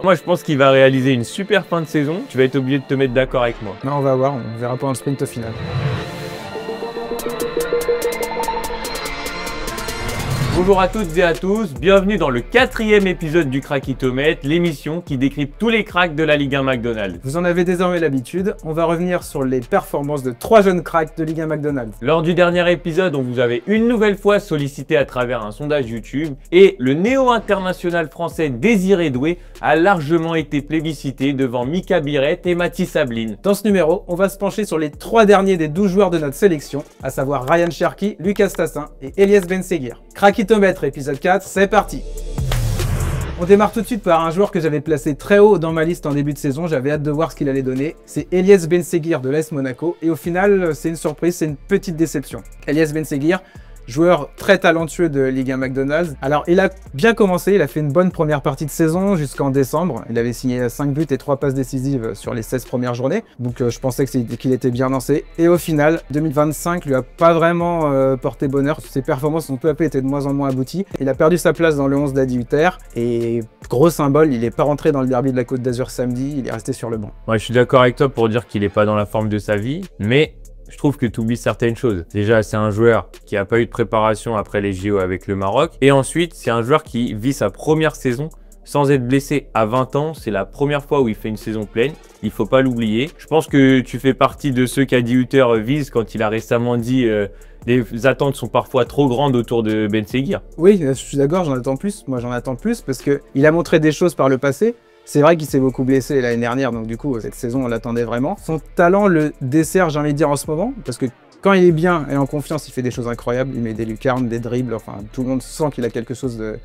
Moi, je pense qu'il va réaliser une super fin de saison. Tu vas être obligé de te mettre d'accord avec moi. Non, on va voir, on verra pendant le sprint au final. Bonjour à toutes et à tous, bienvenue dans le 4e épisode du Crackitomètre, l'émission qui décrypte tous les cracks de la Ligue 1 McDonald's. Vous en avez désormais l'habitude, on va revenir sur les performances de 3 jeunes cracks de Ligue 1 McDonald's. Lors du dernier épisode, on vous avait une nouvelle fois sollicité à travers un sondage YouTube et le néo-international français Désiré Doué a largement été plébiscité devant Mika Biret et Mathis Sabline. Dans ce numéro, on va se pencher sur les 3 derniers des 12 joueurs de notre sélection, à savoir Ryan Cherki, Lucas Tassin et Elias Benseghir. Crackitomètre épisode 4, c'est parti! On démarre tout de suite par un joueur que j'avais placé très haut dans ma liste en début de saison, j'avais hâte de voir ce qu'il allait donner. C'est Elias Benseghir de l'AS Monaco et au final, c'est une surprise, c'est une petite déception. Elias Benseghir, joueur très talentueux de Ligue 1 McDonald's. Alors, il a bien commencé, il a fait une bonne première partie de saison jusqu'en décembre. Il avait signé 5 buts et 3 passes décisives sur les 16 premières journées. Donc, je pensais qu'il était bien lancé. Et au final, 2025 lui a pas vraiment porté bonheur. Ses performances ont peu à peu été de moins en moins abouties. Il a perdu sa place dans le 11 d'Adi Hutter. Et gros symbole, il n'est pas rentré dans le derby de la Côte d'Azur samedi. Il est resté sur le banc. Ouais, je suis d'accord avec toi pour dire qu'il n'est pas dans la forme de sa vie, mais je trouve que tu oublies certaines choses. Déjà, c'est un joueur qui n'a pas eu de préparation après les JO avec le Maroc. Et ensuite, c'est un joueur qui vit sa première saison sans être blessé à 20 ans. C'est la première fois où il fait une saison pleine. Il ne faut pas l'oublier. Je pense que tu fais partie de ceux qu'Adi Hutter vise quand il a récemment dit les attentes sont parfois trop grandes autour de Benseghir. Oui, je suis d'accord, j'en attends plus. Moi, j'en attends plus parce qu'il a montré des choses par le passé. C'est vrai qu'il s'est beaucoup blessé l'année dernière, donc du coup, cette saison, on l'attendait vraiment. Son talent le dessert, j'ai envie de dire, en ce moment, parce que quand il est bien et en confiance, il fait des choses incroyables. Il met des lucarnes, des dribbles, enfin, tout le monde sent qu'il a quelque chose de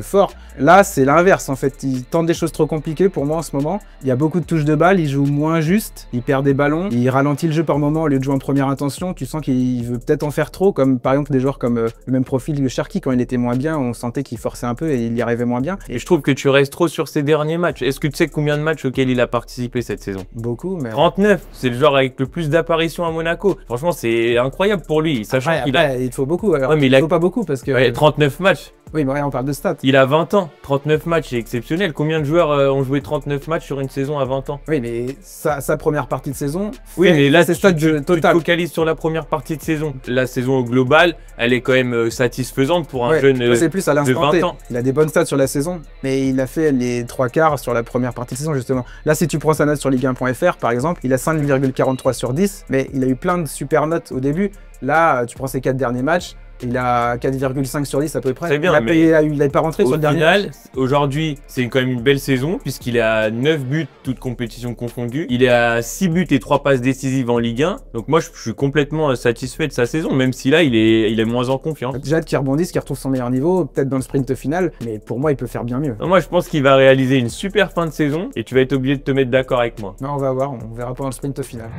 fort. Là, c'est l'inverse, en fait. Il tente des choses trop compliquées pour moi en ce moment. Il y a beaucoup de touches de balle, il joue moins juste, il perd des ballons, il ralentit le jeu par moment au lieu de jouer en première intention. Tu sens qu'il veut peut-être en faire trop, comme par exemple des joueurs comme le même profil que Cherki, quand il était moins bien, on sentait qu'il forçait un peu et il y arrivait moins bien. Et je trouve que tu restes trop sur ses derniers matchs. Est-ce que tu sais combien de matchs auxquels il a participé cette saison? Beaucoup, mais... 39, c'est le joueur avec le plus d'apparitions à Monaco. Franchement, c'est incroyable pour lui, sachant qu'il a... il faut beaucoup, alors ouais, mais il faut pas beaucoup parce que... Ouais, 39 matchs. Oui, mais on parle de stats. Il a 20 ans, 39 matchs, c'est exceptionnel. Combien de joueurs ont joué 39 matchs sur une saison à 20 ans? Oui, mais sa première partie de saison... Oui, mais là, c'est stats tu te focalises sur la première partie de saison. La saison au global, elle est quand même satisfaisante pour un jeune c'est plus à de 20 ans. Il a des bonnes stats sur la saison, mais il a fait les 3 quarts sur la première partie de saison, justement. Là, si tu prends sa note sur Ligue1.fr, par exemple, il a 5,43 sur 10, mais il a eu plein de super notes au début. Là, tu prends ses 4 derniers matchs, il a 4,5 sur 10 à peu près. C'est bien, il n'a pas rentré sur le dernier match. Aujourd'hui, c'est quand même une belle saison puisqu'il est à 9 buts, toutes compétitions confondues. Il est à 6 buts et 3 passes décisives en Ligue 1. Donc moi, je suis complètement satisfait de sa saison, même si là, il est moins en confiance. J'ai hâte qu'il rebondisse, qu'il retrouve son meilleur niveau, peut-être dans le sprint final, mais pour moi, il peut faire bien mieux. Moi, je pense qu'il va réaliser une super fin de saison et tu vas être obligé de te mettre d'accord avec moi. Non, on va voir, on verra pendant le sprint final.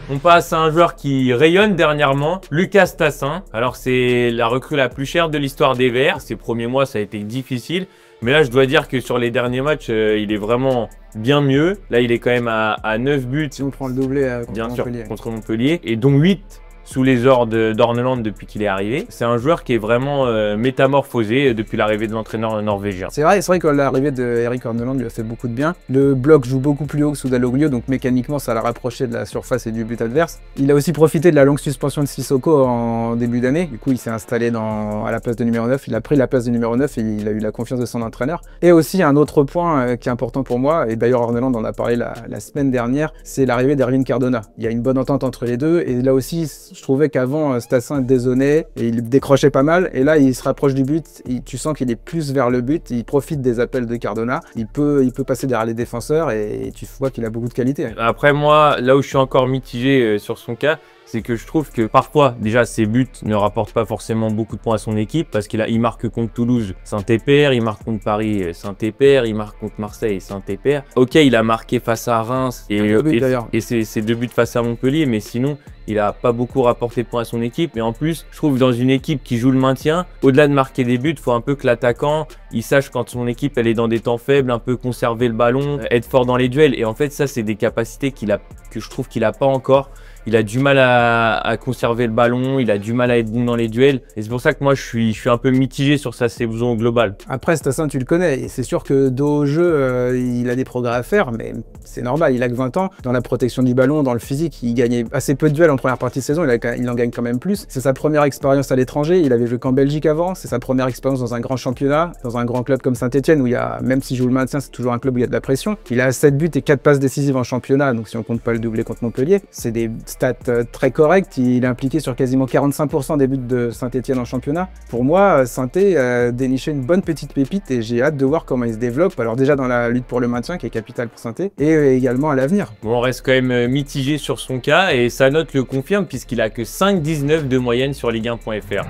On passe à un joueur qui rayonne dernièrement, Lucas Tassin. Alors, c'est la recrue la plus chère de l'histoire des Verts. Ces premiers mois, ça a été difficile. Mais là, je dois dire que sur les derniers matchs, il est vraiment bien mieux. Là, il est quand même à 9 buts. Si on prend le doublé bien sûr, contre Montpellier. Et dont 8 sous les ordres d'Orneland depuis qu'il est arrivé. C'est un joueur qui est vraiment métamorphosé depuis l'arrivée de l'entraîneur norvégien. C'est vrai que l'arrivée de Erik Orneland lui a fait beaucoup de bien. Le bloc joue beaucoup plus haut que Soudaloglio, donc mécaniquement ça l'a rapproché de la surface et du but adverse. Il a aussi profité de la longue suspension de Sissoko en début d'année. Du coup, il s'est installé à la place de numéro 9. Il a pris la place de numéro 9 et il a eu la confiance de son entraîneur. Et aussi un autre point qui est important pour moi, et d'ailleurs Orneland en a parlé la semaine dernière, c'est l'arrivée d'Erwin Cardona. Il y a une bonne entente entre les deux et là aussi, je trouvais qu'avant, Tassin dézonnait et il décrochait pas mal. Et là, il se rapproche du but. Tu sens qu'il est plus vers le but. Il profite des appels de Cardona. Il peut passer derrière les défenseurs et tu vois qu'il a beaucoup de qualité. Après, moi, là où je suis encore mitigé sur son cas, c'est que je trouve que parfois, déjà, ses buts ne rapportent pas forcément beaucoup de points à son équipe parce qu'il marque contre Toulouse, Saint-Éper, il marque contre Paris, Saint-Éper, il marque contre Marseille, Saint-Éper. Ok, il a marqué face à Reims et ses 2 buts face à Montpellier, mais sinon, il n'a pas beaucoup rapporté de points à son équipe. Mais en plus, je trouve dans une équipe qui joue le maintien, au-delà de marquer des buts, il faut un peu que l'attaquant, il sache quand son équipe elle est dans des temps faibles, un peu conserver le ballon, être fort dans les duels. Et en fait, ça, c'est des capacités que je trouve qu'il n'a pas encore. il a du mal à conserver le ballon, il a du mal à être bon dans les duels. Et c'est pour ça que moi, je suis un peu mitigé sur sa saison globale. Après, Stassin, tu le connais, et c'est sûr que dos au jeu, il a des progrès à faire, mais c'est normal, il a que 20 ans. Dans la protection du ballon, dans le physique, il gagnait assez peu de duels en première partie de saison, il en gagne quand même plus. C'est sa première expérience à l'étranger, il avait joué qu'en Belgique avant, c'est sa première expérience dans un grand championnat, dans un grand club comme Saint-Etienne, où il y a, même s'il joue le maintien, c'est toujours un club où il y a de la pression. Il a 7 buts et 4 passes décisives en championnat, donc si on compte pas le doublé contre Montpellier, c'est des stats très correctes. Il est impliqué sur quasiment 45% des buts de Saint-Etienne en championnat. Pour moi, Saint-Etienne a déniché une bonne petite pépite et j'ai hâte de voir comment il se développe. Alors déjà dans la lutte pour le maintien qui est capitale pour Saint-Etienne et également à l'avenir. Bon, on reste quand même mitigé sur son cas et sa note le confirme puisqu'il a que 5,19 de moyenne sur Ligue1.fr.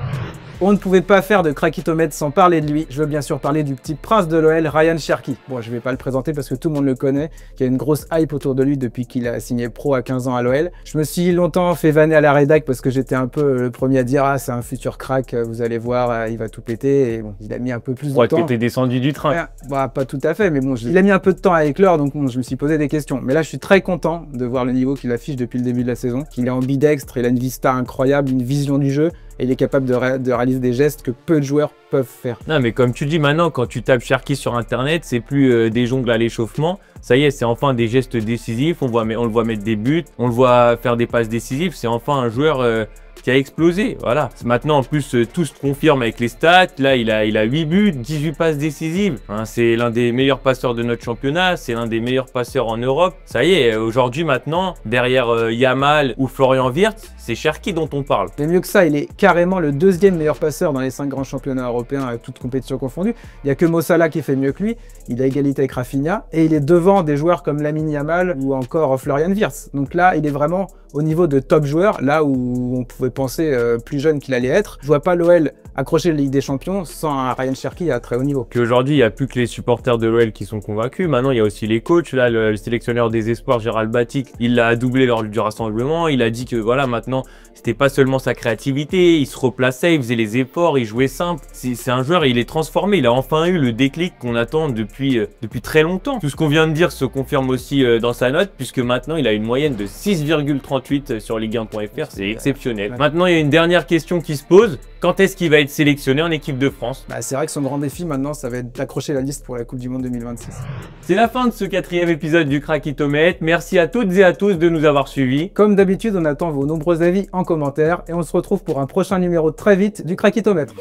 On ne pouvait pas faire de Craquitomètre sans parler de lui. Je veux bien sûr parler du petit prince de l'OL, Ryan Cherki. Bon, je vais pas le présenter parce que tout le monde le connaît, qu'il y a une grosse hype autour de lui depuis qu'il a signé pro à 15 ans à l'OL. Je me suis longtemps fait vanner à la rédac parce que j'étais un peu le premier à dire « Ah, c'est un futur crack, vous allez voir, il va tout péter ». Et bon, il a mis un peu plus de temps. Que t'es descendu du train. Ouais, bah, pas tout à fait, mais bon, il a mis un peu de temps à éclore, donc bon, je me suis posé des questions. Mais là, je suis très content de voir le niveau qu'il affiche depuis le début de la saison, qu'il est ambidextre, il a une vista incroyable, une vision du jeu. Et il est capable de réaliser des gestes que peu de joueurs peuvent faire. Non, mais comme tu le dis maintenant, quand tu tapes Cherki sur internet, c'est plus des jongles à l'échauffement. Ça y est, c'est enfin des gestes décisifs. On le voit mettre des buts, on le voit faire des passes décisives. C'est enfin un joueur qui a explosé. Voilà. Maintenant, en plus, tout se confirme avec les stats. Là, il a 8 buts, 18 passes décisives. Hein, c'est l'un des meilleurs passeurs de notre championnat. C'est l'un des meilleurs passeurs en Europe. Ça y est, aujourd'hui, maintenant, derrière Yamal ou Florian Wirtz, c'est Cherki dont on parle. Mais mieux que ça, il est carrément le deuxième meilleur passeur dans les 5 grands championnats européens, toutes compétitions confondues. Il n'y a que Mo Salah qui fait mieux que lui. Il a égalité avec Rafinha. Et il est devant des joueurs comme Lamine Yamal ou encore Florian Wirtz. Donc là, il est vraiment au niveau de top joueur, là où on pouvait penser plus jeune qu'il allait être. Je vois pas l'OL accrocher la Ligue des Champions sans un Ryan Cherki à très haut niveau. Aujourd'hui, il n'y a plus que les supporters de l'OL qui sont convaincus. Maintenant, il y a aussi les coachs. Là, le sélectionneur des espoirs, Gérald Batic, il l'a doublé lors du rassemblement. Il a dit que voilà, maintenant, c'était pas seulement sa créativité. Il se replaçait, il faisait les efforts, il jouait simple. C'est un joueur, il est transformé. Il a enfin eu le déclic qu'on attend depuis très longtemps. Tout ce qu'on vient de dire se confirme aussi dans sa note, puisque maintenant, il a une moyenne de 6,38 sur Ligue1.fr. C'est exceptionnel. Maintenant, il y a une dernière question qui se pose. Quand est-ce qu'il va être sélectionné en équipe de France? Bah, c'est vrai que son grand défi maintenant, ça va être d'accrocher la liste pour la Coupe du Monde 2026. C'est la fin de ce 4e épisode du Craquitomètre. Merci à toutes et à tous de nous avoir suivis. Comme d'habitude, on attend vos nombreux avis en commentaire et on se retrouve pour un prochain numéro très vite du Craquitomètre.